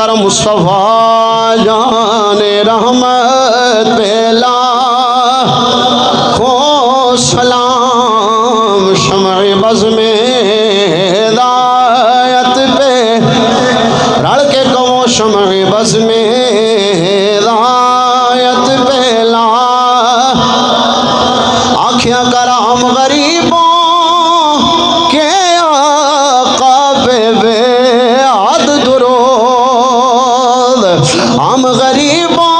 کر مصطفیٰ جان رحمت پہ لاکھوں سلام، شمع بز میں ہدایت پہ رڑ کے کہو شمع بز میں ہدایت پہ آنکھیاں کرام غریبوں کے آقا پہ بے عد درود، ہم غریبوں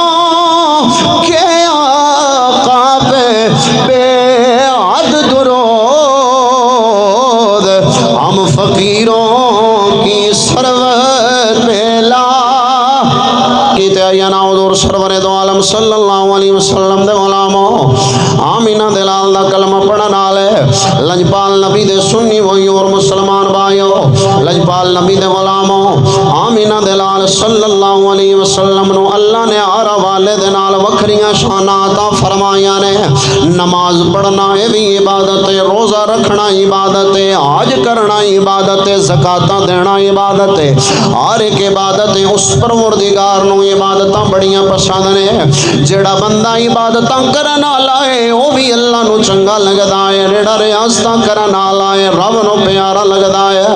کے آقا پہ بے عد درود، ہم فقیروں کی سرور پہ لاکھوں حضور سرور دو عالم صلی اللہ علیہ وسلم دے غلاموں، آمینہ دلال دا کلمہ پڑھن والے لجپال نبی دے سنی وہی اور مسلمان بھائیو، لجپال نبی دے غلاموں، آمینہ دلال صلی اللہ علیہ وسلم نو اللہ نے ہر حوالے دے نال وکھریاں شاناں عطا فرمائیاں نے۔ نماز پڑھنا ہے بھی عبادت ہے، روزہ رکھنا عبادت ہے، حج کرنا عبادت ہے، زکاتاں دینا عبادت ہے، ہر ایک عبادت ہے۔ اس پروردگار نو عبادتاں بڑیاں پسند نے، جیڑا بندہ عبادتاں کرن والا ہے وہ بھی اللہ نو چنگا لگدا ہے، جیڑا ریاضتاں کرن والا ہے رب نو پیارا لگدا ہے۔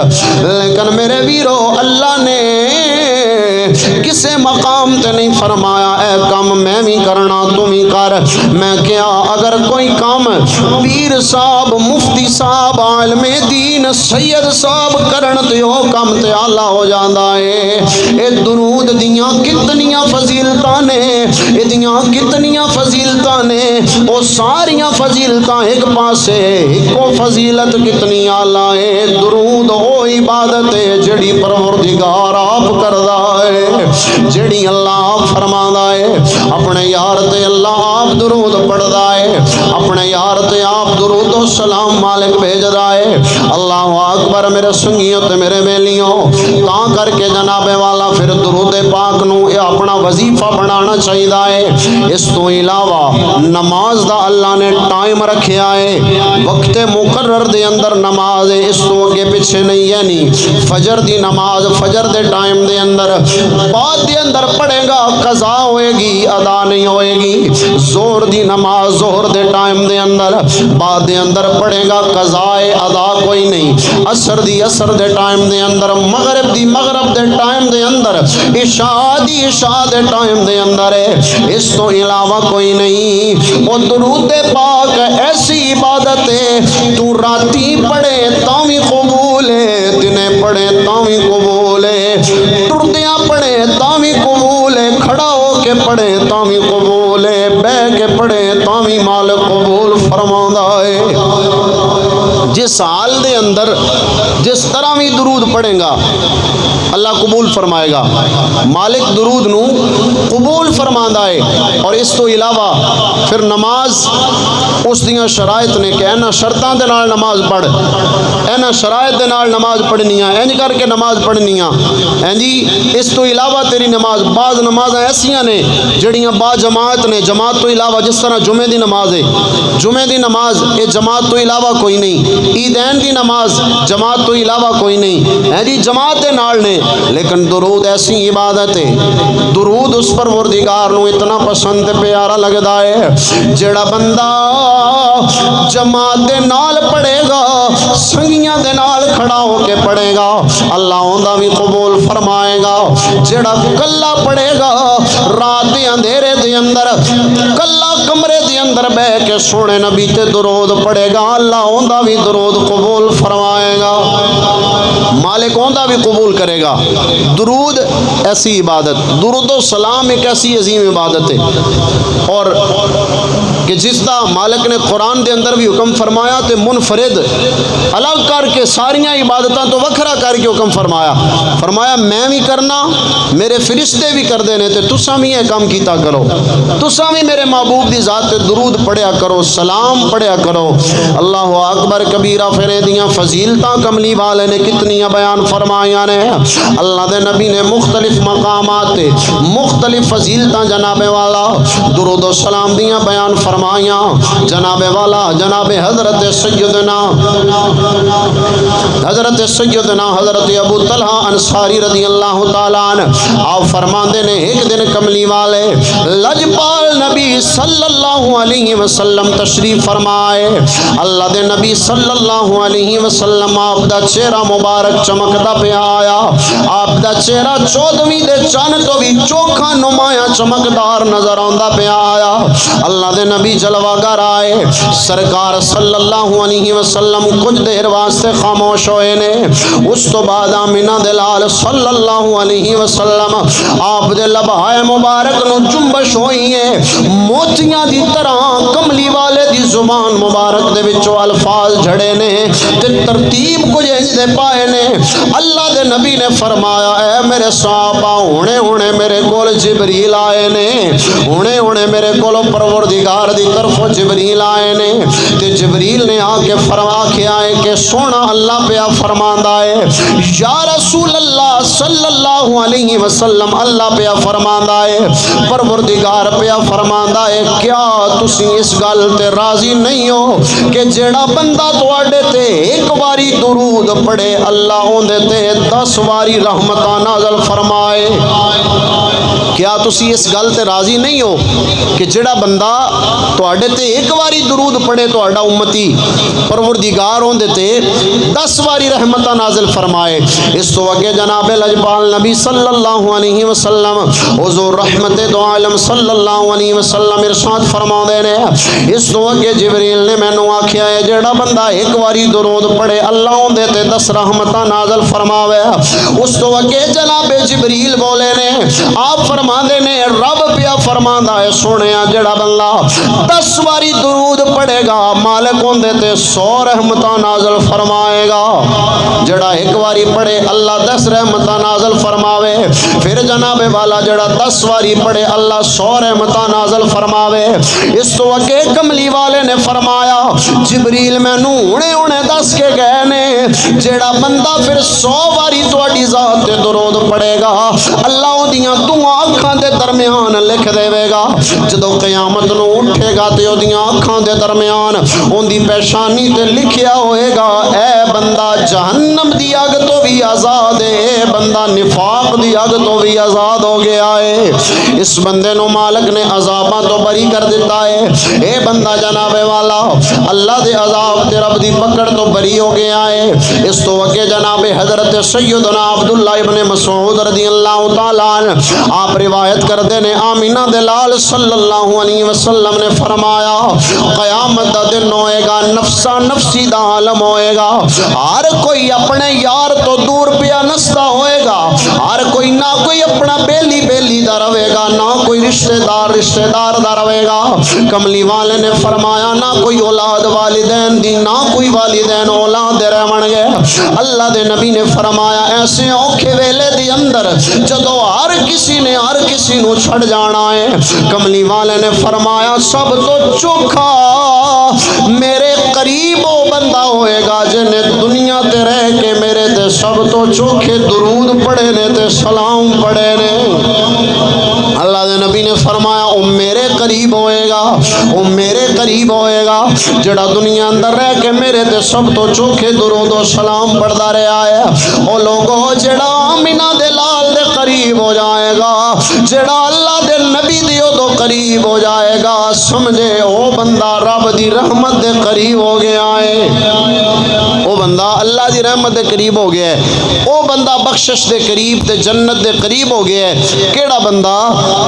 لیکن میرے ویرو اللہ نے کسے مقام تے نہیں فرمایا اے کام میں بھی کرنا تم ہی کر۔ میں کیا اگر کوئی کام پیر صاحب، مفتی صاحب، عالم دین سید صاحب کرن تے وہ کام تے اعلیٰ ہو جاندا ہے۔ اے درود دیاں کتنیاں فضیلتاں نے، ادیاں کتنیاں فضیلتاں نے، وہ ساریاں فضیلتاں ایک پاسے، ایک فضیلت کتنی اعلیٰ ہے۔ درود وہ عبادت ہے جڑی پروردگار آپ کردا ہے، جڑی اللہ آپ فرمادا ہے۔ اپنے یار تے اللہ آپ درود پڑھدا ہے، اپنے یار تے آپ درود و سلام مالک بھیجدا ہے۔ اللہ اکبر میرے سنگیوں تے میرے بیلیوں، تاں کر کے جناب والا پھر درود پاک نو اپنا وظیفہ بنانا چاہیے ہے۔ اس تو علاوہ نماز دا اللہ نے ٹائم رکھیا ہے، وقت مقرر دے اندر نماز ہے، اس تو اگے پیچھے نہیں۔ یعنی فجر دی نماز فجر دے ٹائم دے اندر بعد دے اندر پڑھے گا قضا ہوئے گی، ادا نہیں ہوئے گی۔ زور دی نماز زہر دے ٹائم دے اندر بعد دے اندر پڑھے گا، قضا ادا کوئی نہیں۔ عصر دی عصر دے ٹائم دے اندر، مغرب دی مغرب دے ٹائم دے اندر، عشاء دی عشاء دے ٹائم دے اندر ہے، اس تو علاوہ کوئی نہیں۔ وہ درود پاک ایسی عبادت ہے تو راتی پڑھے تاوی قبول ہے، دنے پڑھے تاوی قبول ہے، ٹردیاں پڑھے تاوی قبول ہے، کھڑا ہو کے پڑھے تاوی قبول ہے، بہ کے پڑھے تاوی مالک قبول فرماندا ہے۔ جس حال دے اندر جس طرح بھی درود پڑھے گا اللہ قبول فرمائے گا، مالک درود نو قبول فرماندا ہے۔ اور اس تو علاوہ پھر نماز اس دیاں شرائط نے کہ اینا شرطاں دے نال نماز پڑھ، اینا شرائط دے نال نماز پڑھنی ہے، اینج کر کے نماز پڑھنی ہے۔ جی اس تو علاوہ تیری نماز، بعض نمازاں ایسیاں نے جڑیاں با جماعت نے، جماعت تو علاوہ جس طرح جمعے دی نماز ہے، جمعے دی نماز یہ جماعت تو علاوہ کوئی نہیں، عیدین دی نماز جماعت تو علاوہ کوئی نہیں ہے جی، جماعت دے نال نے۔ لیکن درود ایسی عبادت ہے، درود اس پروردگار نو اتنا پسند پیارا لگدا ہے، جڑا بندہ جماعت دے نال پڑھے گا، سنگیاں دے نال کھڑا ہو کے پڑھے گا، اللہ اوندا بھی قبول فرمائے گا۔ جڑا کلا پڑھے گا رات دے اندھیرے دے اندر، کلا کمرے دے اندر بہ کے سونے نبی تے درود پڑھے گا، اللہ اوندا بھی درود قبول فرمائے گا، مالک اوندا بھی قبول کرے گا۔ درود ایسی عبادت، درود و سلام ایک ایسی عظیم عبادت ہے، اور کہ جس دا مالک نے قرآن دے اندر بھی حکم فرمایا تے منفرد الگ کر کے ساریاں عبادتاں تو وکھرا کر کے حکم فرمایا، فرمایا میں بھی کرنا، میرے فرشتے بھی کر دینے تے تساں بھی یہ کام کیتا کرو، تساں بھی میرے محبوب دی ذات تے درود پڑھیا کرو، سلام پڑھیا کرو۔ اللہ اکبر کبیرہ، پھر دیاں فضیلتاں کملی والے نے کتنی بیان فرمائیاں نے۔ اللہ دے نبی نے مختلف مختلف مقامات مختلف فضیلتاں جناب والا درود و سلام دیاں بیان فرمائیاں جناب والا جناب حضرت سیدنا حضرت ابو طلحہ انصاری رضی اللہ تعالیٰ عنہ آپ فرماندے نے ایک دن کملی والے لجپال نبی صلی اللہ علیہ وسلم تشریف فرمائے اللہ دے نبی صلی اللہ علیہ وسلم آپ دا چہرہ مبارک چمکدا پیا آیا آپ دا چہرہ 14ویں دے چاند تو بھی چوکھا نمایاں چمکدار نظر آندا پیا آیا اللہ دے نبی جلوہ گر آئے سرکار صلی اللہ علیہ وسلم کچھ دیر واسطے خاموش ہوئے نے اس تو بعد آمینہ دلال صلی اللہ علیہ وسلم آپ دے لبہائے مبارک نو جنبش ہوئی ہے موتیاں دی طرح کملی والے دی زبان مبارک دے وچوں الفاظ جھڑے نے تے ترتیب کچھ انج دے پائے نے اللہ دے نبی نے فرمایا اے میرے صحابہ ہونے ہونے میرے کول جبریل آئے نے ہونے ہونے میرے کول پروردگار دی طرف جبریل آئے نے تے جبریل نے آ کے فرما کے آئے کہ سونا اللہ پیا فرماندا ہے یا رسول اللہ صلی اللہ علیہ وسلم اللہ پیا فرماندا ہے پروردگار پیا فرماندا ہے کیا تسی اس گل تے راضی نہیں ہو کہ جیڑا بندہ تواڈے تے ایک باری درود پڑھے اللہ اون تے 10 باری رحمتاں نازل فرمائے کیا تسی اس گل تے راضی نہیں ہو کہ جڑا بندہ تواڈے تے ایک باری درود پڑھے تواڈا امتی پروردگار اون تے 10 باری رحمتاں نازل فرمائے اس تو اگے جناب لجپال نبی صلی اللہ علیہ وسلم حضور رحمت دو عالم صلی اللہ علیہ وسلم ارشاد فرماندے نے اس تو اگے جبریل نے مینوں آکھیا ہے جڑا بندہ ایک باری درود پڑھے اللہ اون دے تے 10 رحمتاں نازل فرماوے اس تو اگے جناب جبریل بولے نے آپ فرماندے نے رب پیا فرماندا ہے سونیا جڑا بندہ 10 باری درود پڑھے گا مالک اون دے تے 100 رحمتاں نازل فرمائے گا جڑا ایک باری پڑھے اللہ 10 رحمتاں نازل فرماوے پھر جناب والا جڑا 10 باری پڑھے اللہ 100 رحمتاں نازل فرماوے اس تو اگے کملی والے نے فرمایا جبریل مینوں ہونے ہونے دس کے گئے نے جڑا بندہ پھر 100 باری تواڈی ذات تے درود پڑھے گا اللہ اودیاں دعاں اکھاں دے درمیان لکھ دے گا جدوں قیامت نو اٹھے گا تے اودیاں اکھاں دے درمیان اون دی پیشانی تے لکھیا ہوئے گا اے بندہ جہنم دی اگ تو بھی آزاد ہے اے بندہ نفاق دی اگ تو بھی آزاد ہو گیا ہے اس بندے نو مالک نے عذاباں تو بری کر دیتا ہے اے بندہ جناب والا اللہ دے عذاب تے رب دی پکڑ تو بری ہو گیا ہے اس تو اگے جناب حضرت سیدنا عبداللہ ابن مسعود رضی اللہ تعالیٰ عنہ آپ روایت کرتے نے آمینہ دلال صلی اللہ علیہ وسلم نے فرمایا قیامت دا دن ہوئے گا نفسا نفسی دا عالم ہوئے گا ہر کوئی اپنے یار تو دور پیا نستا ہوئے گا ہر کوئی نہ کوئی اپنا بیلی بیلی دا روے گا نہ کوئی رشتہ دار دا روے گا کملی والے نے فرمایا نہ کوئی اولاد والدین دی نہ کوئی والدین اولاد دے رہن گے اللہ دے نبی نے فرمایا ایسے اوکھے ویلے دی اندر جدو ہر کسی نے ہر کسی نو چھڑ جانا ہے کملی والے نے فرمایا سب تو چوکھا میرے قریب وہ بندہ ہوئے گا جنہیں دنیا تے رہ کے میرے تے سب تو چوکھے درود پڑھے نے تے سلام پڑھے نے اللہ دے نبی نے فرمایا او میرے قریب ہوئے گا او میرے قریب ہوئے گا جڑا دنیا اندر رہ کے میرے تے سب تو چوکھے درود و سلام پڑھدا رہا ہے او لوگوں جڑا آمینہ دے لال دے قریب ہو جائے گا جڑا اللہ دے نبی دیو تو قریب ہو جائے گا سمجھے او بندہ رب دی رحمت دے قریب ہو گیا ہے او بندہ اللہ دی رحمت دے قریب ہو گیا ہے او بندہ بخشش دے قریب تے جنت دے قریب ہو گیا ہے کیڑا بندہ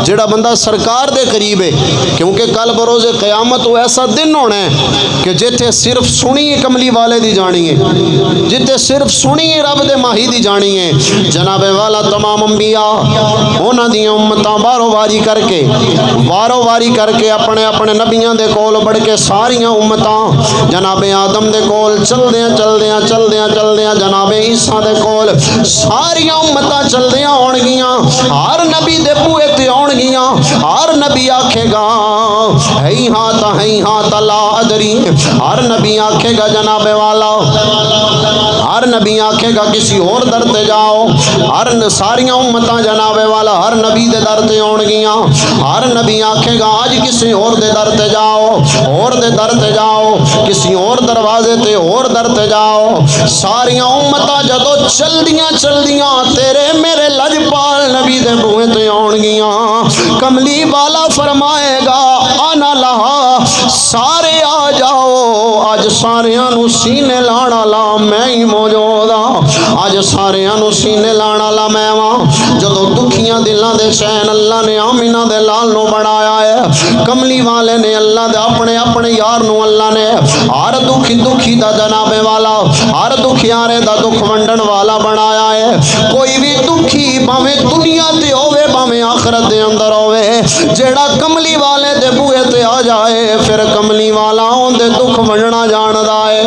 جڑا بندہ سرکار دے قریب ہے کیونکہ کل بروز قیامت وہ ایسا دن ہونا ہے کہ جتھے صرف سنی کملی والے دی جانی ہے جتھے صرف سنی رب دے ماہی دی جانی ہے جناب والا تمام انبیاء انہاں دی امتاں وارو واری کر کے اپنے اپنے نبیاں دے کول بڑھ کے ساریاں امتاں جناب آدم دے کول چلدیاں جناب عیسیٰ دے کول ساریاں امتاں چلدیاں ہون گیاں ہر نبی دے بوئے تے آن گیاں ہر نبی آکھے گا ہیہات لا ادری، ہر نبی آکھے گا جناب والا، ہر نبی آکھے گا کسی اور در تے جاؤ، ہر ساریاں امتاں جناب والا ہر نبی دے در تے آن گیاں، ہر نبی آکھے گا آج کسی اور دے در تے جاؤ، اور دے در تے جاؤ، کسی اور دروازے تے اور در تے جاؤ، ساریاں امتاں جدو چلدیاں چلدیاں تیرے میرے لجپال نبی دے بوئے تے آن گیاں، کملی والا فرمائے گا آنا لہا، سارے آ جاؤ، آج ساریاں نو سینے لانا لا میں ہی موجود ہاں، آج ساریاں نو سینے لانا لا میں وہاں، جدو دکھیاں دلاں دے چین اللہ نے آمینہ دے لال نو بنایا ہے، کملی والے نے اللہ دے اپنے اپنے یار نو اللہ نے ہر دکھی دا جناب والا، ہر دکھیارے دا دکھ ونڈن والا بنایا ہے، کوئی بھی دکھی باویں دنیا تے ہوئے باویں آخرت دے اندر ہوئے، جیڑا کملی والے دے بوئے تے آ جائے پھر کملی والا ہون دے دکھ ونڈنا جاندا ہے،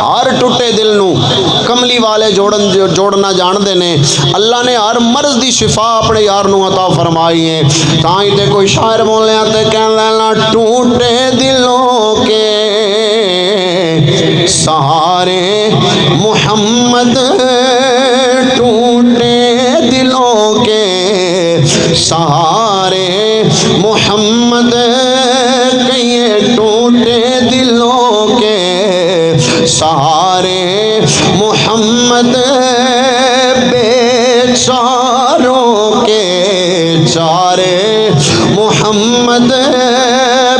ہر ٹوٹے دل نو کملی والے جوڑنا جان دے نے، اللہ نے ہر مرض دی شفا اپنے یار نو عطا فرمائی ہے، تائیں تے کوئی شاعر بولنے آتے کہنے لینا ٹوٹے دلوں کے سہارے محمد، ٹوٹے دلوں کے سہارے محمد، کہیں ٹوٹے دلوں کے سہارے محمد، بے چاروں کے چارے محمد،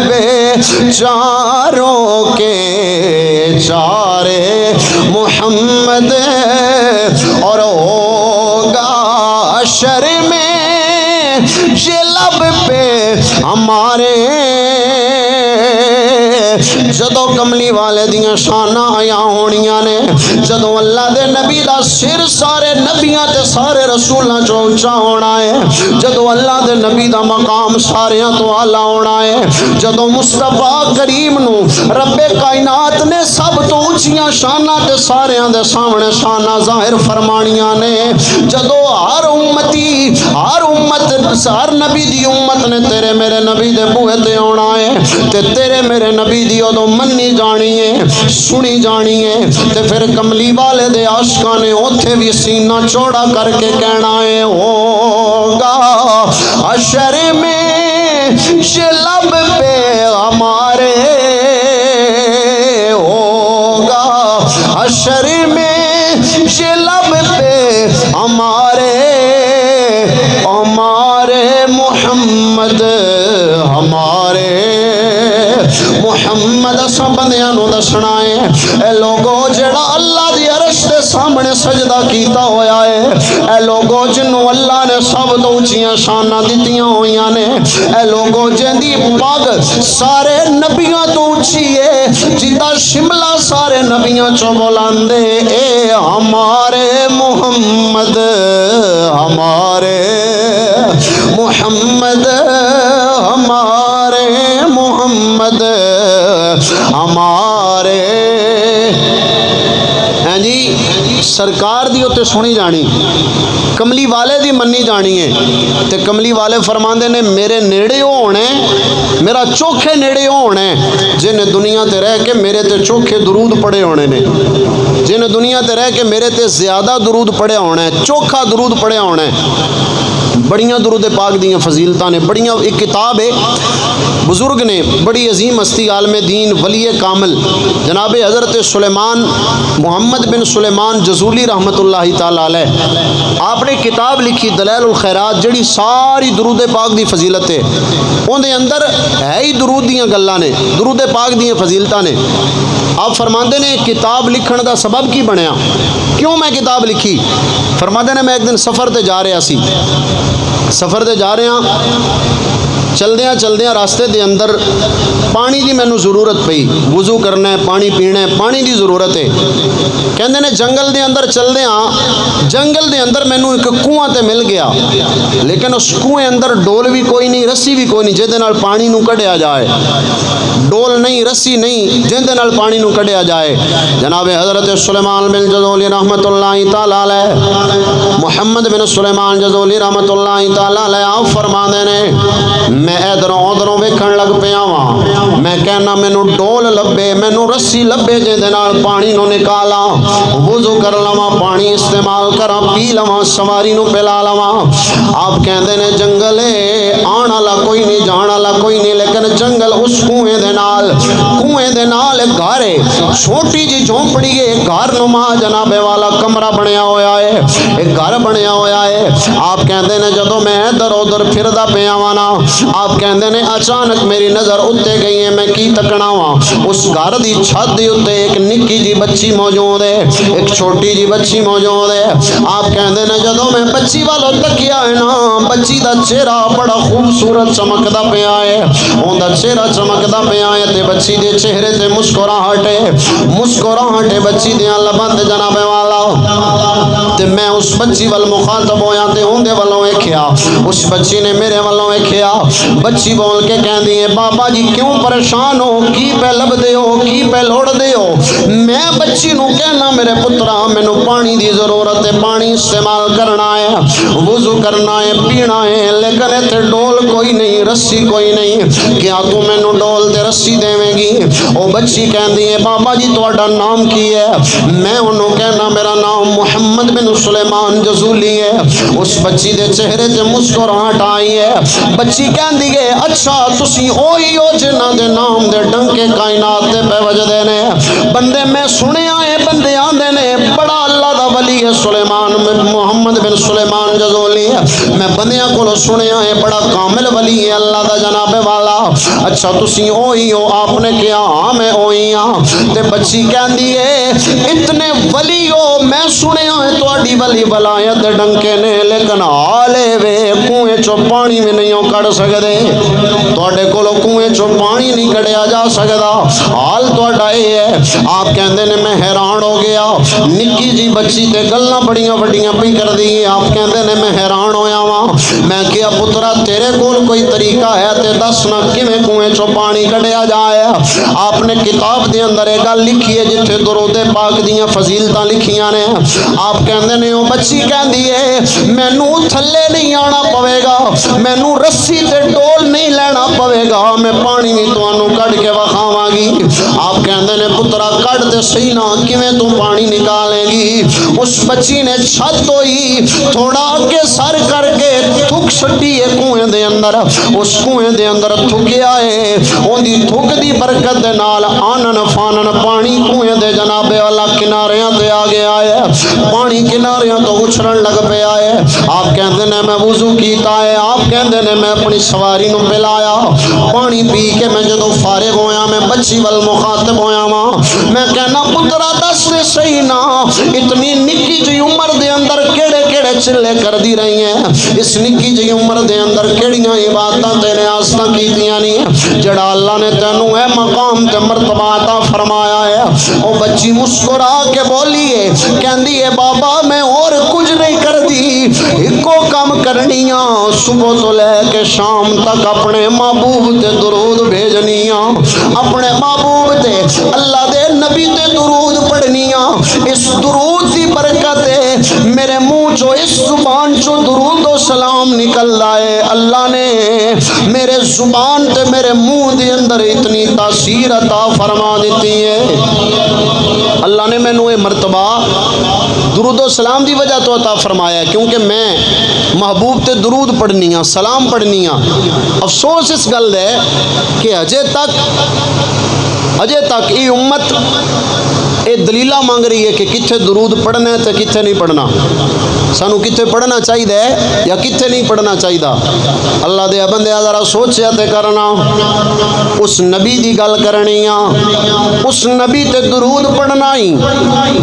بے چاروں کے چارے محمد، اور ہوگا حشر میں یہ لب پہ ہمارے، جدو کملی والے دیاں شانہ آیاں ہونیاں نے، جدو اللہ دے نبی دا سر سارے نبیاں تے سارے رسولاں چو اونچا ہونا ہے، جدو اللہ دے نبی دا مقام ساریاں تو اعلیٰ ہونا ہے، جدو مصطفیٰ کریم نو رب کائنات نے سب تو اونچیاں شانہ تے ساریاں دے سامنے شانہ ظاہر فرمانیاں نے، جدو ہر امتی ہر امت ہر نبی دی امت نے تیرے میرے نبی دے بوئے تے ہونا ہے، تے تیرے میرے نبی دی ادو منی جانی ہے سنی جانی ہے، تے پھر کملی والے دے عاشقاں نے اوتھے بھی سینہ چوڑا کر کے کہنا ہے ہوگا حشر میں یہ لب پہ ہمارے، ہوگا حشر میں یہ لب پہ ہمارے، ہمارے محمد، ہمارے محمد اساں بندیاں نو دسنا ہے، اے لوگو جڑا اللہ دی عرش دے سامنے سجدہ کیتا ہویا ہے، اے لوگو جنوں اللہ نے سب تو اونچیاں شاناں دتیاں ہویاں نے، اے لوگو جندی پگ سارے نبیاں تو اونچی ہے، جدا شملہ سارے نبیاں چوں بلاندے، اے ہمارے محمد، ہمارے محمد، ہمارے محمد، ہمارے ہیں جی سرکار دی ہوتے سنی جانی، کملی والے دی منی جانی ہے، تے کملی والے فرماندے نے میرے نیڑے ہونے، میرا چوکھے نیڑے ہونے، جن دنیا تے رہ کے میرے تے چوکھے درود پڑے ہونے نے، جن دنیا تے رہ کے میرے تے زیادہ درود پڑے ہونے، چوکھا درود پڑے ہونے، بڑیاں درود پاک دیاں فضیلتاں نے، بڑیاں ایک کتاب ہے بزرگ نے بڑی عظیم ہستی عالم دین ولی کامل جناب حضرت سلیمان محمد بن سلیمان جزولی رحمت اللہ تعالی علیہ، آپ نے کتاب لکھی دلائل الخیرات جڑی ساری درود پاک دی فضیلت ہے، ان دے اندر ہے ہی درود دیاں گلاں نے، درود پاک دیاں فضیلتاں نے، آپ فرماندے نے کتاب لکھن دا سبب کی بنیا، کیوں میں کتاب لکھی؟ فرماندے نے میں ایک دن سفر تے جا رہا سی، سفر تے جا رہے ہیں، چلدیاں راستے دے اندر پانی دی مینوں ضرورت پئی، وضو کرنا ہے، پانی پینا ہے، پانی دی ضرورت ہے، کہندے نے جنگل دے اندر چلدیاں، جنگل دے اندر مینوں ایک کنواں تے مل گیا، لیکن اس کنویں اندر ڈول بھی کوئی نہیں، رسی بھی کوئی نہیں جے دے نال پانی نوں کڈیا جائے، ڈول نہیں، رسی نہیں جے دے نال پانی نوں کڈیا جائے، جناب حضرت سلیمان بن جزولی رحمت اللہ تعالی علیہ، محمد بن سلیمان جزولی رحمت اللہ تعالی علیہ آپ فرماندے نے میں ادھروں ادھروں ویکھن لگ پیا واں میں کہنا مینوں ڈول لبے مینوں رسی لبے جے دے نال پانی نو نکالا وضو کر لواں پانی استعمال کراں پی لواں سواری نو پلا لواں آپ کہندے نے جنگل آن والا کوئی نہیں جان والا کوئی نہیں لیکن جنگل اس کنویں دے نال گھر ہے چھوٹی جی جھونپڑی ہے گھر نما جناب والا کمرہ بنیا ہویا ہے ایک گھر بنیا ہویا ہے آپ کہندے نے جدوں میں ادھر ادھر پھردا پیا واں نا آپ کہندے نے اچانک میری نظر اتے گئی ہے میں کی تکنا واں اس گھر دی چھت دے اوتے ایک نکی جی بچی موجود ہے ایک چھوٹی جی بچی موجود ہے آپ کہندے نے جدوں میں بچی والو تکیا ہے نا بچی دا چہرہ بڑا خوبصورت چمکدا پیا ہے اوندا چہرہ چمکدا پیا ہے تے بچی دے چہرے تے مسکراہٹ ہے بچی دیاں لباں تے جناب والا تے میں اس بچی ول مخاطب ہویا تے اوندے والوں ویکھیا اس بچی نے میرے والوں ویکھیا بچی بول کے کہندی ہے بابا جی کیوں پریشان ہو کی پہ لبدے ہو کی پہ لوڑدے ہو میں بچی نو کہنا میرے پترا مینوں پانی دی ضرورت ہے پانی استعمال کرنا ہے وضو کرنا ہے پینا ہے لیکن ایتھے ڈول کوئی نہیں رسی کوئی نہیں کیا تو مینوں ڈول تے رسی دیویں گی او بچی کہندی ہے بابا جی تہاڈا نام کی ہے میں انہوں کہنا میرا نام محمد بن سلیمان جزولی ہے اس بچی دے چہرے تے مسکراہٹ آئی ہے بچی کہندی ہے اچھا تسی اوہی ہو جنہاں دے نام دے ڈنکے کائنات دے پہ وجدے نے بندے میں سنیا ہے بندے آندے نے بڑا اللہ دا ولی ہے سلیمان محمد بن سلیمان جزولی ہے میں بندیاں کولو سنیا ہے بڑا کامل ولی ہے اللہ دا جناب والا اچھا تسی اوہی ہو آپ نے کیا ہاں میں اوہی ہاں تے بچی کہندی ہے اتنے ولی ہو میں سنیا ہے تہاڈی ولی ولایت دے ڈنکے نے لیکن حالے وے کنویں چوں پانی بھی نہیں کڑ سکدے تہاڈے کولو کنویں چوں پانی نہیں کڈیا جا سکدا حال تہاڈا اے ہے آپ کہندے نے میں حیران ہو گیا نکی جی بچی تے گلاں بڑیاں وڈیاں پئی کردی آپ کہندے نے میں حیران ہویا واں میں کیا پترا تیرے کول کوئی طریقہ ہے تے دس نا کیویں کنویں چوں پانی کڈیا جائے آپ نے کتاب دے اندر ایک گل لکھی ہے جتھے درود پاک دیاں فضیلتاں لکھیاں نے آپ کہندے نے او بچی کہندی ہے مینوں تھلے نہیں آنا پوے گا مینوں رسی تے ڈول نہیں لینا پوے گا میں پانی بھی تانوں کڈ کے وکھاواں گی آپ کہندے نے پترا کڈ تے صحیح نہ کیویں تو پانی نکالے گی اس بچی نے چھت ہوئی تھوڑا اگے سر کر کے تھک چھڈی ہے کنویں دے اندر اس کنویں دے اندر تھکیا ہے اون دی تھک دی برکت دے نال آنن فانن پانی کنویں دے جناب والا کناریاں تے آ گیا ہے پانی کناریاں تو اچھلن لگ پیا ہے آپ کہندے نے میں وضو کیتا ہے آپ کہندے نے میں اپنی سواری نو پلایا پانی پی کے میں جدوں فارغ ہویا میں بچی ول مخاطب ہویا واں میں کہنا پترا دس دے صحیح نا اتنی نکی جی عمر دے اندر کیڑے کیڑے چلے کر دی رہی ہیں اس نکی جی عمر دے اندر کیڑیاں عبادتاں تے ریاستاں کیتیاں نہیں جڑا اللہ نے تینوں اے مقام تے مرتبہ عطا فرمایا ہے او بچی مسکرا کے بولی ہے کہندی ہے بابا میں اور کچھ نہیں کر دی اکو کام کرنیاں صبح تو لے کے شام تک اپنے محبوب تے درود بھیجنیاں اپنے محبوب تے اللہ دے نبی تے درود پڑھنیاں اس درود دی برکت ہے میرے منہ چو اس زبان چو درود و سلام نکل آئے اللہ نے میرے زبان تے میرے منہ دے اندر اتنی تاثیر عطا فرما دیتی ہے اللہ نے مینوں اے مرتبہ درود و سلام دی وجہ تو عطا فرمایا کیونکہ میں محبوب تے درود پڑھنیاں سلام پڑھنیاں افسوس اس گل ہے کہ اجے تک یہ امت یہ دلیلہ مانگ رہی ہے کہ کتھے درود پڑھنا ہے تے کتھے نہیں پڑھنا سانو کتھے پڑھنا چاہیے یا کتھے نہیں پڑھنا چاہیے اللہ دے بندے ذرا سوچیا تے کرنا اس نبی دی گل کرنی اس نبی تے درود پڑھنا ہی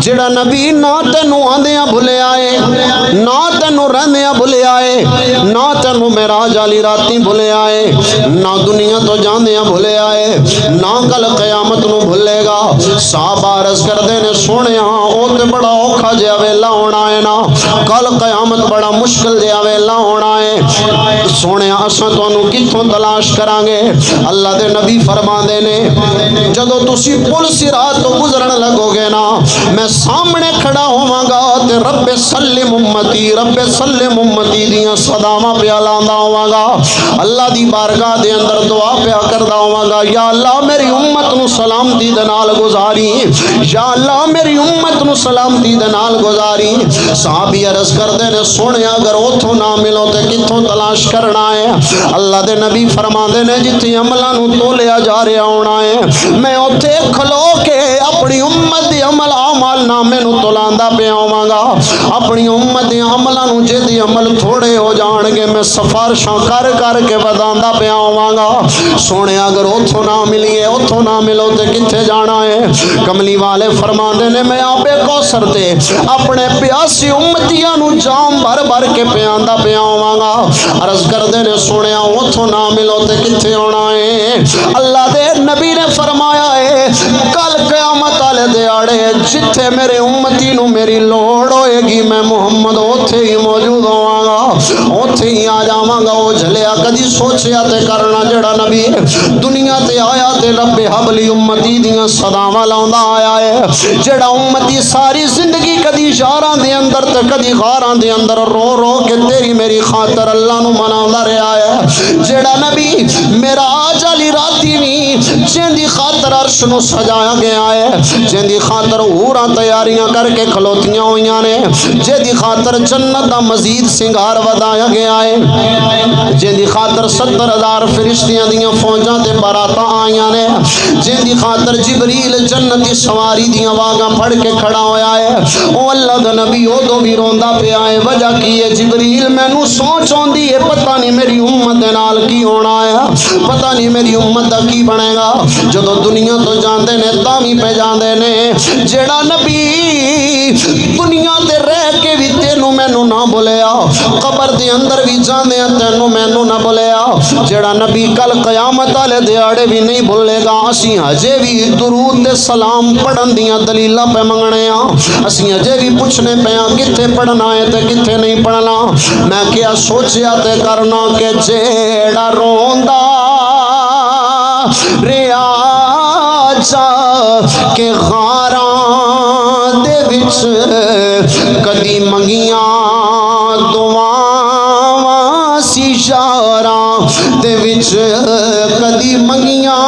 جڑا نبی نہ تینوں آندیاں بھلے آئے نہ تینوں رہندیاں بھلے آئے نہ تینوں معراج والی راتیں بھلے آئے نہ دنیا تو جاندیاں بھلے آئے نہ کل قیامت نو بھلے گا صحابہ عرض کردے فرماندے نے سونے او تے بڑا اوکھا جہا ویلا ہونا ہے نا، کل قیامت بڑا مشکل جہا ویلا ہونا ہے، سونے اساں تانوں کتھوں تلاش کران گے؟ اللہ دے نبی فرماندے نے جدوں تسی پل صراط تو گزرن لگو گے نا، میں سامنے کھڑا ہوواں گا تے رب سلم امتی، رب سلم امتی دیاں صداواں پیا لاندا ہوواں گا، اللہ دی بارگاہ دے اندر دعا پیا کردا ہوواں گا، یا اللہ میری امت نو سلامتی دے نال گزاری، یا اللہ میری امت نو سلامتی دے نال گزاری۔ صحابی عرض کردے نے سونے اگر اوتھوں نہ ملو تے کتھوں تلاش کرنا ہے؟ اللہ دے نبی فرماندے نے جتھے عملاں نو تولیا جا رہا ہونا ہے، میں اوتھے کھلو کے اپنی امت دے عمل اعمال نامے نو تولاندا پیا ہوواں گا، اپنی امت دے عملاں نو جے عمل تھوڑے ہو جان گے میں سفارشاں کر کر کے وداندا پیا ہوواں گا۔ سونے اگر اوتھوں نہ ملیے، اوتھوں نہ ملو تے کتھے جانا ہے؟ کملی والے فرماندے نے میں آبے کوثر تے اپنے پیاسی امتیاں نو جام بھر بھر کے پیاندا پیا ہوواں گا۔ عرض کردے نے سونے اوتھوں نہ ملو تے کتھے ہونا ہے؟ اللہ دے نبی نے فرمایا ہے کل قیامت والے دیاڑے جتھے میرے امتی نو میری لوڑ ہوئے گی میں محمد اوتھے ہی موجود ہوواں گا، اوتھے ہی آ جاواں گا۔ او جھلیا کدی سوچیا تے کرنا جڑا نبی دنیا تے آیا تے رب حبلی امتی دیاں صداواں لاوندا آیا ہے، جڑا امتی ساری زندگی کدی شہراں دے اندر تے کدی غاراں دے اندر رو رو کے تیری میری خاطر اللہ نو مناوندا رہیا ہے، جڑا نبی میرا آج والی راتی وی جیندی خاطر عرش نو سجایا گیا ہے، جیندی خاطر ہوراں تیاریاں کر کے کھلوتیاں ہوئیاں نے، جیندی خاطر جنت دا مزید سنگار ودایا گیا ہے، جیندی خاطر 70,000 فرشتیاں دیاں فوجاں تے باراتاں آئیاں نے، جیندی خاطر جبریل جنتی سواری دیاں واگاں پھڑ کے کھڑا ہویا ہے، او اللہ دا نبی او دو بھی روندا پیا ہے، وجہ کی ہے جبریل مینوں سوچ آندی ہے پتہ نہیں میری امت دے نال کی ہونا ہے، پتہ نہیں میری امت دا کی بنے گا، جدوں دنیا تو جاندے نے تاویں پہ جاندے نے، جیڑا نبی دنیا تے رہ کے بھی تینوں مینوں نہ بولیا، قبر دے اندر بھی جاندے تینوں مینوں نہ بولیا، جیڑا نبی کل قیامت والے دیاڑے بھی نہیں بھولے گا، اسی ہجے بھی درود تے سلام پڑھن دیاں دلیلاں پہ منگنے اسی ہجے بھی پوچھنے پہ کتھے پڑھنا ہے تے کتھے نہیں پڑھنا۔ میں کیا سوچیا تے کرنا کہ جیڑا روندا ریا جا کہ غاراں دے وچ کدی منگیاں دعاواں سی یاراں دے وچ کدی منگیاں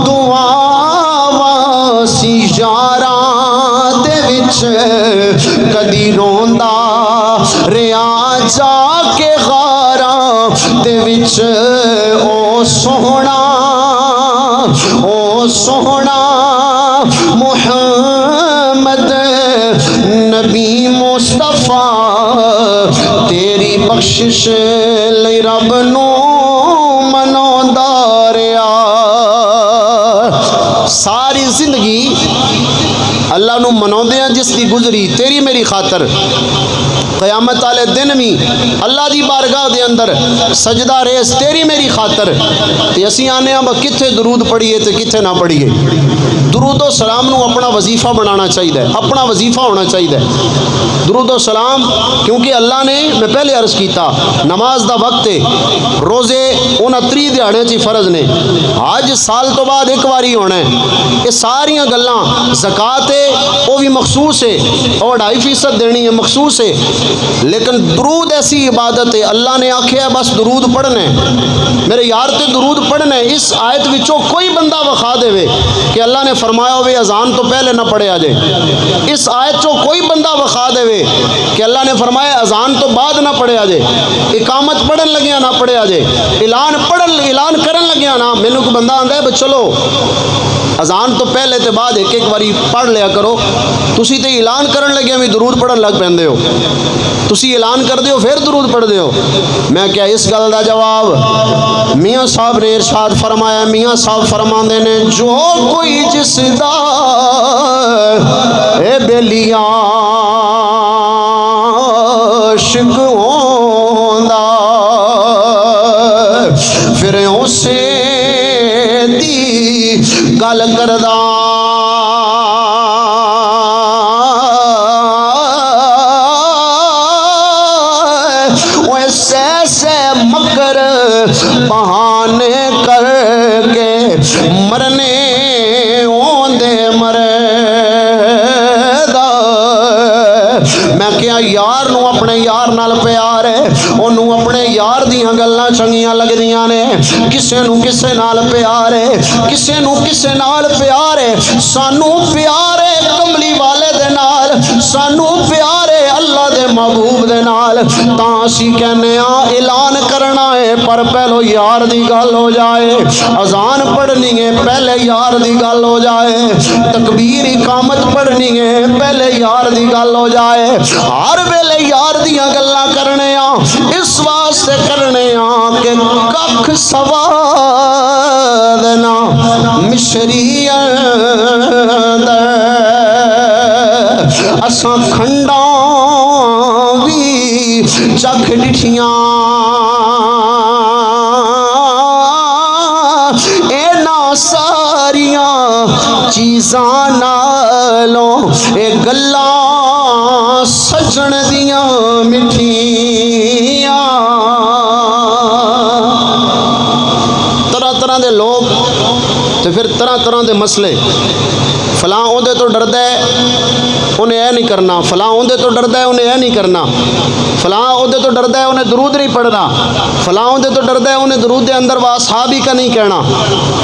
دعاواں سی یاراں دے وچ کدی روندا ریا جا کے غاراں دے وچ او سوہنا محمد نبی مصطفیٰ تیری بخشش لئی رب نو مناوندا رہیا۔ ساری زندگی اللہ نو مناوندے ہیں جس دی گزری تیری میری خاطر، قیامت والے دن بھی اللہ دی بارگاہ دے اندر سجدہ ریز تیری میری خاطر، تے اسی آنے ہاں کتھے درود پڑھیے تے کتھے نہ پڑھیے۔ درود و سلام نو اپنا وظیفہ بنانا چاہیے، اپنا وظیفہ ہونا چاہیے درود و سلام، کیونکہ اللہ نے میں پہلے عرض کیتا نماز دا وقت ہے، روزے 29 دیہاڑے چی فرض نے، حج سال تو بعد ایک واری ہونا ہے، یہ ساریاں گلاں زکات ہے وہ بھی مخصوص ہے اور 2.5% دینی ہے مخصوص ہے، لیکن درود ایسی عبادت ہے اللہ نے آکھیا بس درود پڑھنے میرے یار تے درود پڑھنے۔ اس آیت وچوں کوئی بندہ وکھا دے وے کہ اللہ نے فرمایا ہوئے اذان تو پہلے نہ پڑھیا جائے، اس آیت چوں کوئی بندہ وکھا دے وے کہ اللہ نے فرمایا اذان تو بعد نہ پڑھیا جائے، اقامت پڑھن لگیا نہ پڑھیا جائے، اعلان کرن لگیا نا، مینوں کوئی بندہ آندا ہے چلو اذان تو پہلے تے بعد ایک ایک واری پڑھ لیا کرو، تسی تے اعلان کرن لگے بھی درود پڑھن لگ پیندے ہو، تسی اعلان کر دیو پھر درود پڑھ دیو۔ میں کیا اس گل دا جواب میاں صاحب نے ارشاد فرمایا، میاں صاحب فرماندے نے جو کوئی جس دا اے بیلیاں عاشق ہوندا پھر اسے دی گل کردا سے مکر بہانے کر کے مرنے اوندے مرے دا میں کیا یار نو اپنے یار نال پیار ہے انہوں اپنے یار دیاں گلاں چنگیاں لگ دیاں نے کسے نو کسے نال پیار ہے کسے نو کسے نال پیار ہے سانو پیار ہے کملی والے دے نال سانو پیار ہے اللہ دے محبوب دے نال تاں اسی کہنے اعلان کرنا ہے پر پہلو یار دی گل ہو جائے اذان پڑھنی ہے پہلے یار دی گل ہو جائے تکبیر اقامت پڑھنی ہے پہلے یار دی گل ہو جائے ہر ویلے یار دیاں گلاں کرنے اس واسطے کرنے کہ ککھ سواد نہ مشری اساں کھنڈاں بھی چکھ ڈٹھیاں ساریاں چیزاں نالوں اے گلاں سجن دیاں مٹھیاں طرح طرح دے لوگ تے پھر طرح طرح دے مسئلے فلاں اودے تو ڈردہ ہے انہیں اے نہیں کرنا فلاں اودے تو ڈردہ ہے انہیں اے نہیں کرنا فلاں اودے تو ڈردہ ہے انہیں درود نہیں پڑھنا فلاں اودے تو ڈردہ ہے انہیں درود دے اندر واصحابی کا نہیں کہنا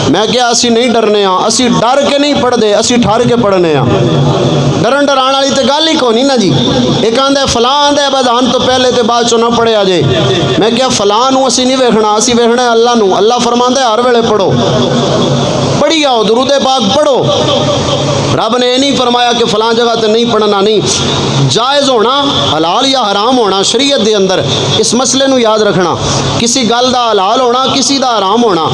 میں کیا اسی نہیں ڈرنے اسی ڈر کے نہیں پڑھ دے اسی ٹھار کے پڑھنے ڈرن ڈران والی تے گل ہی کونی نا جی ایک آندہ ہے فلاں آندہ ہے بذان تو پہلے تے بعد چو نہ پڑھے آجے میں کیا فلاں نو اسی نہیں ویکھنا اسی ویکھنا ہے اللہ نو اللہ فرماندہ ہے ہر ویلے پڑھو پڑھی آؤ درود پاک پڑھو رب نے یہ نہیں فرمایا کہ فلاں جگہ تے نہیں پڑھنا نہیں جائز ہونا حلال یا حرام ہونا شریعت دے اندر اس مسئلے نو یاد رکھنا کسی گل دا حلال ہونا کسی دا حرام ہونا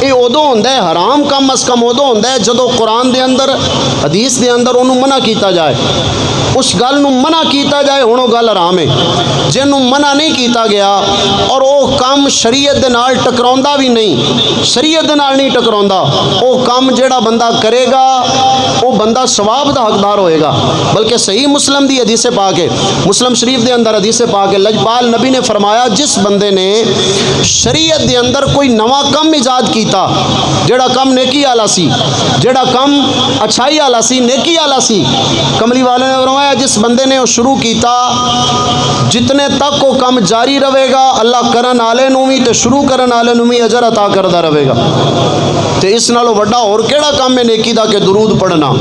یہ ادو ہوندہ ہے حرام کم از کم ادو ہوندہ ہے جدو قرآن دے اندر حدیث دے اندر انہوں منع کیتا جائے اس گل نو منع کیتا جائے ہونو گل حرام ہے جنوں منع نہیں کیتا گیا اور وہ کام شریعت دے نال ٹکراؤندا بھی نہیں شریعت دے نال نہیں ٹکراؤندا وہ کام جیڑا بندہ کرے گا وہ بندہ ثواب دا حقدار ہوئے گا بلکہ صحیح مسلم دی حدیث پاک ہے مسلم شریف دے اندر حدیث پاک ہے لجپال نبی نے فرمایا جس بندے نے شریعت دے اندر کوئی نواں کم ایجاد کیتا جیڑا کم نیکی والا سی جیڑا کم اچھائی والا سی نیکی والا سی کملی والے نے فرمایا جس بندے نے وہ شروع کیتا جتنے تک وہ کم جاری رہے گا اللہ کرن والے نو بھی تے شروع کرن والے نو بھی اجر عطا کردا رہے گا تے اس نالوں بڑا اور کیڑا کام ہے نیکی دا کہ درود پڑھنا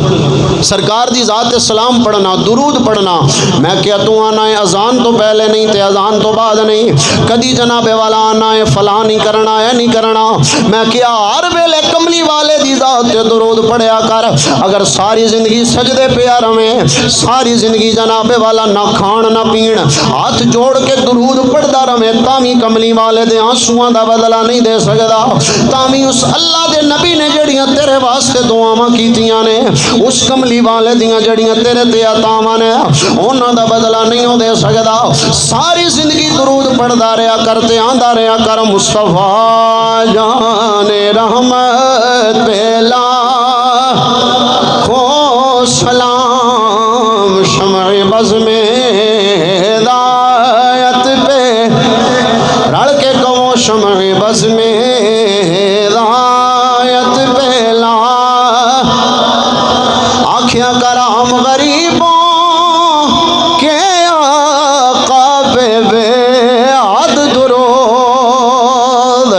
سرکار دی ذات سلام پڑھنا درود پڑھنا میں کیا تو آنا ہے اذان تو پہلے نہیں تے اذان تو بعد نہیں کدی جناب والا آنا ہے فلاں نہیں کرنا ہے نہیں کرنا میں کیا ہر ویلے کملی والے دی ذات تے درود پڑھیا کر اگر ساری زندگی سجدے پہ رہے ساری زندگی جناب والا نہ کھان نہ پین ہاتھ جوڑ کے درود پڑھدا رہے تامی کملی والے دے آنسواں دا بدلہ نہیں دے سکدا تامی اس اللہ دے نبی نے جڑیاں تیرے واسطے دعاواں کیتیاں نے اس کملی والے دیاں جڑیاں تیرے تے عطاواں نے انہاں دا بدلہ نہیں دے سکدا ساری زندگی درود پڑھدا رہیا کرتے آندا رہیا کر مصطفیٰ جان رحمت پہلا کھو سلام شمع بز میں ہدایت پہ رڑ کے کہو شمع بز میں ہدایت پہ لا آنکھیاں کرام غریبوں کے آقا پہ بے عد درود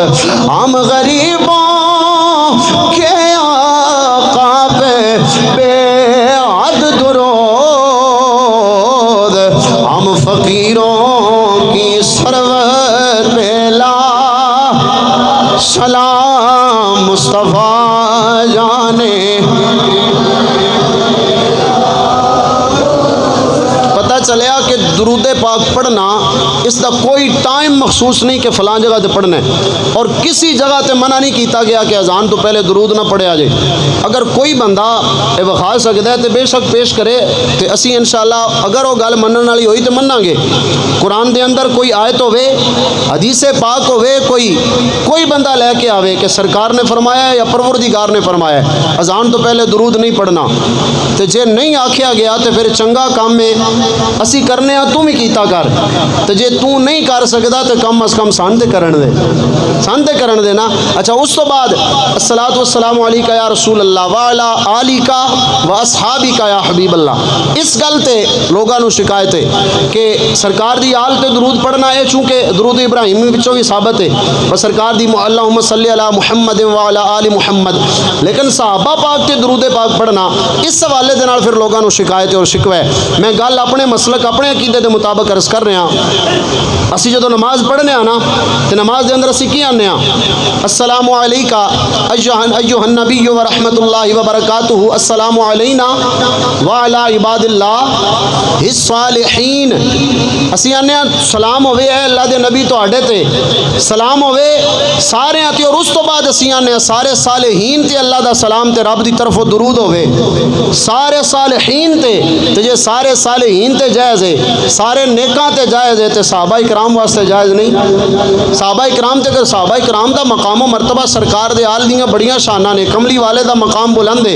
ہم غریبوں کے آقا پہ بے عد درود ہم فقیروں کی سرورت پہ لا سلام مصطفیٰ جانے پتہ چلیا کہ درود پاک پڑھنا اس کا کوئی ٹائم مخصوص نہیں کہ فلاں جگہ تے پڑھنا ہے اور کسی جگہ تے منع نہیں کیتا گیا کہ اذان تو پہلے درود نہ پڑھیا جائے اگر کوئی بندہ یہ وکھا سکتا ہے تو بے شک پیش کرے تو اسی انشاءاللہ اگر وہ گل منن والی ہوئی تو مننا گے قرآن دے اندر کوئی آیت ہوئے حدیث پاک ہوئے کوئی بندہ لے کے آوے کہ سرکار نے فرمایا ہے یا پروردگار نے فرمایا ہے اذان تو پہلے درود نہیں پڑھنا تو جے نہیں آکھیا گیا تو پھر چنگا کام میں اسی کرنے تو بھی کیتا کر تو جے تو نہیں کر سکتا کردا تے کم از کم سان تے کرن دے نا. اچھا اس تو بعد الصلاۃ والسلام علیکہ یا رسول اللہ وعلی آلکا و اصحابکا یا حبیب اللہ. اس گل تے لوگاں نو شکایت ہے کہ سرکار دی آل تے درود پڑھنا ہے، چونکہ درود ابراہیمی وچوں بھی ثابت ہے اور سرکار دی اللہم صلی علی محمد وعلی آل محمد، لیکن صحابہ پاک تے درود پاک پڑھنا اس حوالے دے نال پھر لوگاں نو شکایت اور شکوہ ہے. میں گل اپنے مسلک اپنے عقیدے دے مطابق عرض کر رہا. اسی جدوں نماز پڑھنے ہاں نا تے نماز دے اندر اسی کی آنے ہاں السلام علیکہ ایھا النبی ورحمۃ اللہ وبرکاتہ، السلام علینا وعلی عباد اللہ الصالحین. اسی آنے ہاں سلام ہوئے اے اللہ دے نبی تواڈے تے، سلام ہوئے سارے تے، اور اس تو بعد اسی آنے ہاں سارے صالحین تے اللہ دا سلام تے رب دی طرفوں درود ہوئے سارے صالحین تے جے سارے صالحین تے جائز ہے، سارے نیکاں تے جائز ہے تے صحابہ اکرام واسطے جائز نہیں. صحابہ اکرام تے صحابہ اکرام دا مقام و مرتبہ سرکار دے آل دیاں بڑیاں شاناں نے، کملی والے دا مقام بلند ہے.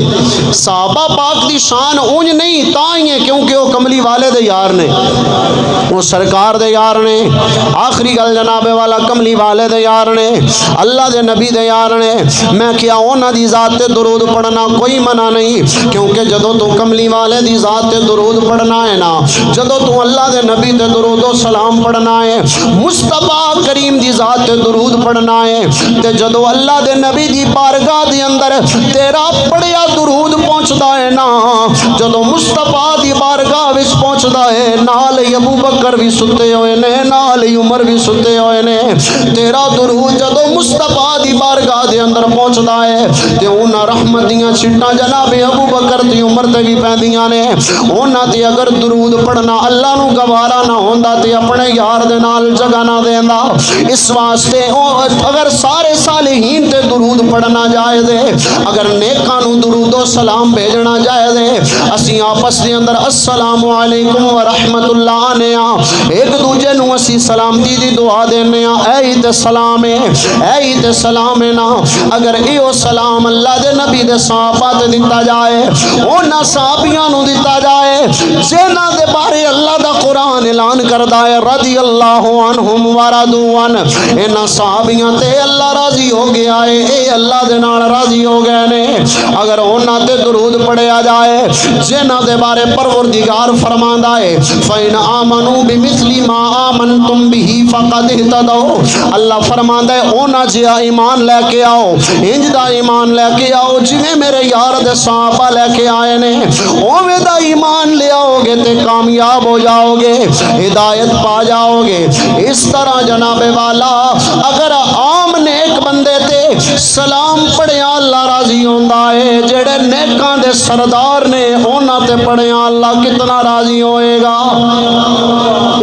صحابہ پاک دی شان اونج نہیں تاں ہی ہے کیونکہ وہ کملی والے دے یار نے، وہ سرکار دے یار نے. آخری گل جناب والا کملی والے دے یار نے، اللہ دے نبی دے یار نے. میں کیا انہاں دی ذات تے درود پڑھنا کوئی منع نہیں، کیونکہ جدوں تو کملی والے دی ذات تے درود پڑھنا ہے نا، جدوں تو اللہ دے نبی تے درود و سلام پڑھنا ہے، مصطفیٰ کریم دی ذات تے درود پڑھنا ہے، تے جدوں اللہ دے نبی دی بارگاہ دے اندر تیرا پڑھیا درود پہنچدا ہے نا، جدوں مصطفیٰ دی بارگاہ وچ پہنچدا ہے، نال ہی ابو بکر بھی ستے ہوئے نے، نال ہی عمر بھی ستے ہوئے نے. تیرا درود جدوں مصطفیٰ دی بارگاہ دے اندر پہنچدا ہے تے انہاں رحمت دیاں چھٹاں جناب ابو بکر تے عمر تے بھی پیندیاں نے. انہاں تے اگر درود پڑھنا اللہ نو گوارا نہ ہوندا تے اپنے یار دے نال جگہ نہ دیندا. اس واسطے اگر سارے صالحین تے درود پڑھنا جائز ہے، اگر نیکاں نو درود و سلام بھیجنا جائز ہے، اسی آپس دے اندر السلام علیکم ورحمت اللہ آنے ہاں، ایک دوجے نو اسی سلامتی دی دعا دینے ہاں، اے عید سلام ہے، اے عید سلام ہے نا. اگر ایو سلام اللہ دے نبی دے صحابہ تے دتا جائے، انہاں صحابیاں نو دتا جائے جنہاں دے بارے اللہ دا قرآن اعلان کردا ہے رضی اللہ عنہم ورضوا عنہ، انہاں صحابیاں تے اللہ راضی ہو گیا ہے، اے اللہ دے نال راضی ہو گئے نے. اگر انہاں تے درود پڑھیا جائے جنہاں دے بارے پروردگار فرماندا ہے فَإِنْ آمَنُوا بِمِثْلِ مَا آمَنْتُمْ بِهِ فَقَدْ اهْتَدَوْا، اللہ فرماندا ہے اونا جہا ایمان لے کے آؤ، انج دا ایمان لے کے آؤ جویں میرے یار دے صحابہ لے کے آئے نے، اوویں دا ایمان لے آؤ گے تے کامیاب ہو جاؤ گے، ہدایت پا جاؤ گے. اس طرح جناب والا اگر عام نیک بندے تے سلام پڑھیا اللہ راضی ہوندا ہے، جڑے نیکاں دے سردار نے انہاں تے پڑھیا اللہ کتنا راضی ہوئے گا.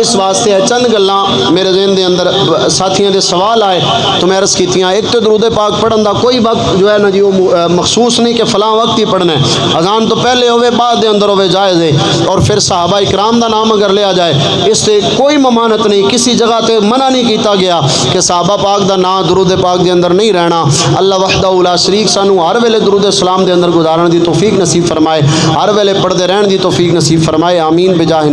اس واسطے چند گلاں میرے ذہن دے اندر ساتھیاں دے سوال آئے تو میں عرض کیتیاں. ایک تو درود پاک پڑھن دا کوئی وقت جو ہے نا جی وہ مخصوص نہیں کہ فلاں وقت ہی پڑھنا ہے، اذان تو پہلے ہوئے بعد دے اندر ہوئے جائز ہے. اور پھر صحابہ اکرام دا نام اگر لیا جائے اس سے کوئی ممانت نہیں، کسی جگہ تے منع نہیں کیتا گیا کہ صحابہ پاک دا نام درود پاک دے اندر نہیں رہنا. اللہ وحدہ لا شریک سانو ہر ویلے درود سلام دے اندر گزارن دی توفیق نصیب فرمائے، ہر ویلے پڑھتے رہن دی توفیق نصیب فرمائے. آمین بجاہ